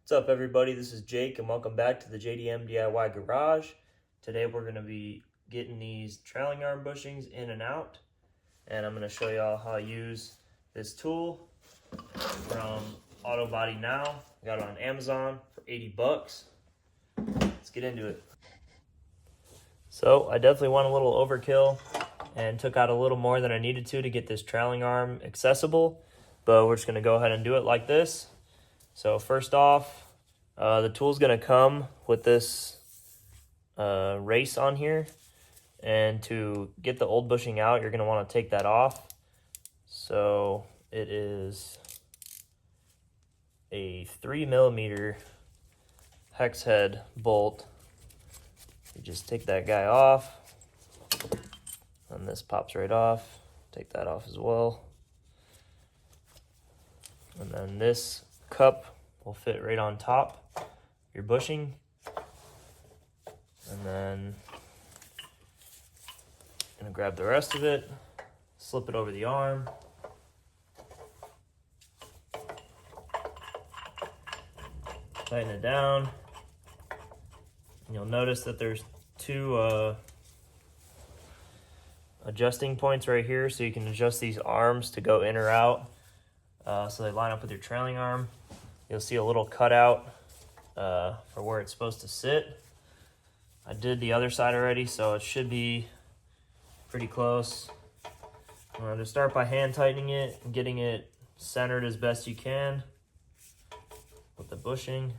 What's up, everybody? This is Jake and welcome back to the JDM DIY Garage. Today we're going to be getting these trailing arm bushings in and out, and I'm going to show y'all how I use this tool from Auto Body Now. I got it on Amazon for 80 bucks. Let's get into it. So I definitely went a little overkill and took out a little more than I needed to get this trailing arm accessible, but we're just going to go ahead and do it like this. So first off, the tool's going to come with this race on here, and to get the old bushing out, you're going to want to take that off. So it is a 3mm hex head bolt. You just take that guy off, and this pops right off. Take that off as well. And then this cup will fit right on top of your bushing. And then I'm gonna grab the rest of it, slip it over the arm. Tighten it down. And you'll notice that there's two adjusting points right here, so you can adjust these arms to go in or out. So they line up with your trailing arm. You'll see a little cutout for where it's supposed to sit. I did the other side already, so it should be pretty close. Just start by hand tightening it and getting it centered as best you can with the bushing.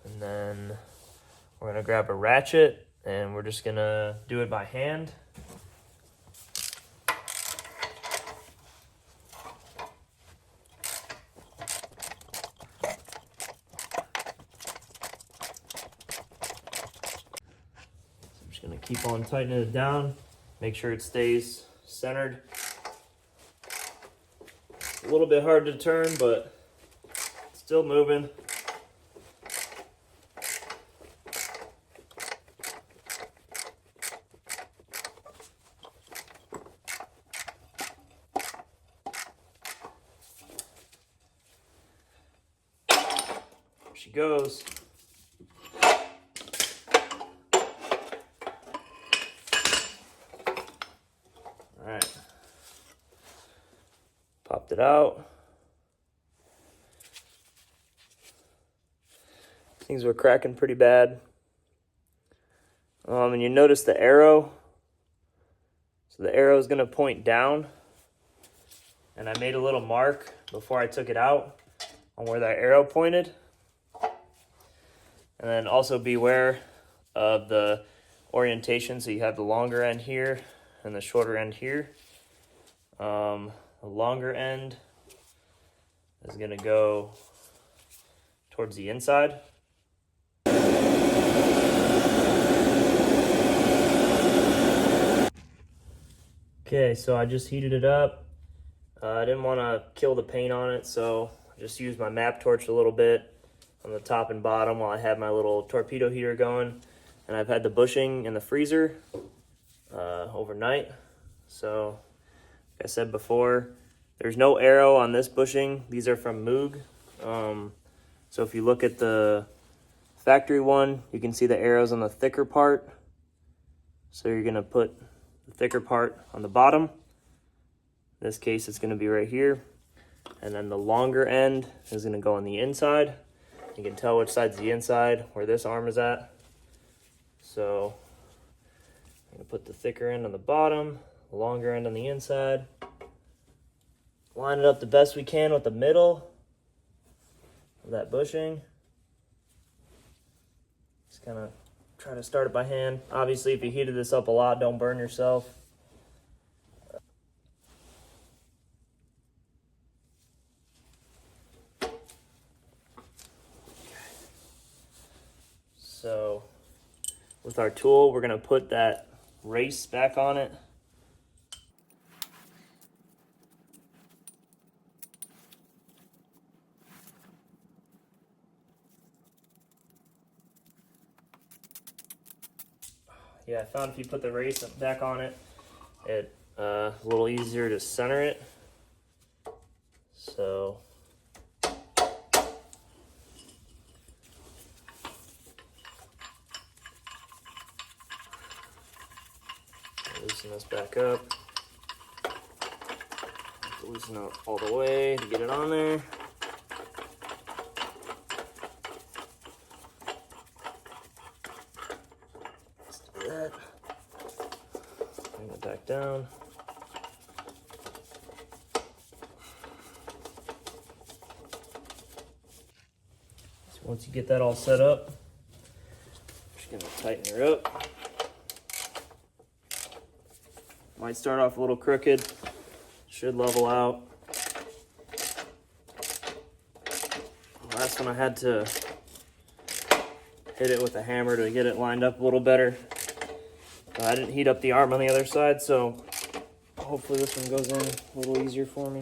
And then we're gonna grab a ratchet and we're just gonna do it by hand. Just gonna keep on tightening it down, make sure it stays centered. It's a little bit hard to turn, but it's still moving. There she goes. Alright, popped it out. Things were cracking pretty bad. And you notice the arrow. So the arrow is going to point down. And I made a little mark before I took it out on where that arrow pointed. And then also beware of the orientation. So you have the longer end here and the shorter end here. The longer end is going to go towards the inside. Okay, so I just heated it up. I didn't want to kill the paint on it, so I just used my map torch a little bit on the top and bottom while I had my little torpedo heater going. And I've had the bushing in the freezer overnight. So, like I said before, there's no arrow on this bushing. These are from Moog. So if you look at the factory one, you can see the arrows on the thicker part. So you're going to put the thicker part on the bottom. In this case, it's going to be right here. And then the longer end is going to go on the inside. You can tell which side's the inside, where this arm is at. So I'm going to put the thicker end on the bottom, the longer end on the inside. Line it up the best we can with the middle of that bushing. Just kind of try to start it by hand. Obviously, if you heated this up a lot, don't burn yourself. So with our tool, we're going to put that race back on it. Yeah, I found if you put the race back on it, it's a little easier to center it. So loosen this back up. Loosen it all the way to get it on there. Let's do that. Bring it back down. So once you get that all set up, just gonna tighten her up. Might start off a little crooked. Should level out. Last one I had to hit it with a hammer to get it lined up a little better. I didn't heat up the arm on the other side, so hopefully this one goes in a little easier for me.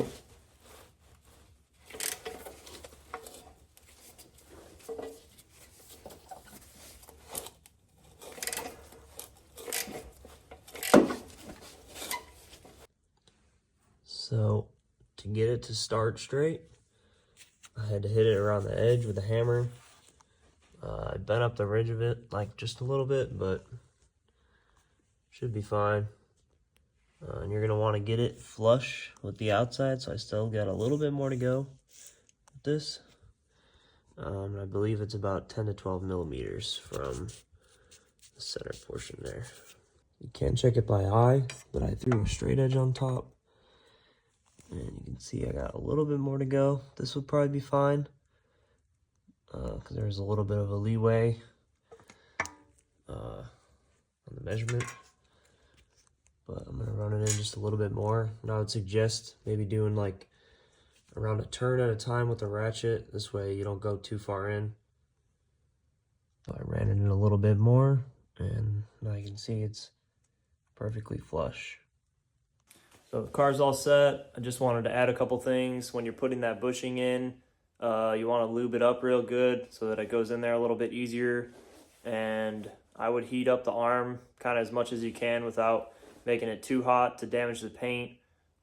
So to get it to start straight, I had to hit it around the edge with a hammer. I bent up the ridge of it like just a little bit, but should be fine. And you're gonna want to get it flush with the outside, so I still got a little bit more to go with this. I believe it's about 10 to 12 millimeters from the center portion there. You can check it by eye, but I threw a straight edge on top. And you can see I got a little bit more to go. This would probably be fine, because there's a little bit of a leeway on the measurement. But I'm going to run it in just a little bit more. And I would suggest maybe doing like around a turn at a time with the ratchet. This way you don't go too far in. So I ran it in a little bit more, and now you can see it's perfectly flush. So the car's all set. I just wanted to add a couple things. When you're putting that bushing in, you want to lube it up real good so that it goes in there a little bit easier. And I would heat up the arm kind of as much as you can without making it too hot to damage the paint,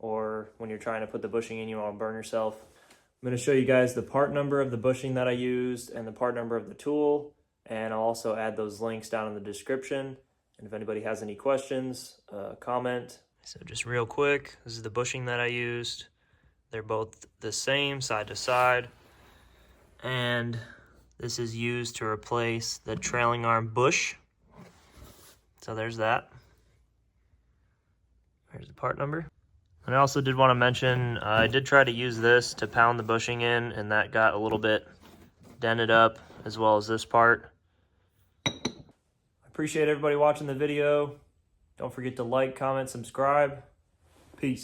or when you're trying to put the bushing in, you want to burn yourself. I'm going to show you guys the part number of the bushing that I used and the part number of the tool, and I'll also add those links down in the description. And if anybody has any questions, comment. So just real quick, this is the bushing that I used. They're both the same side to side. And this is used to replace the trailing arm bush. So there's that. Here's the part number. And I also did want to mention, I did try to use this to pound the bushing in, and that got a little bit dented up, as well as this part. I appreciate everybody watching the video. Don't forget to like, comment, subscribe.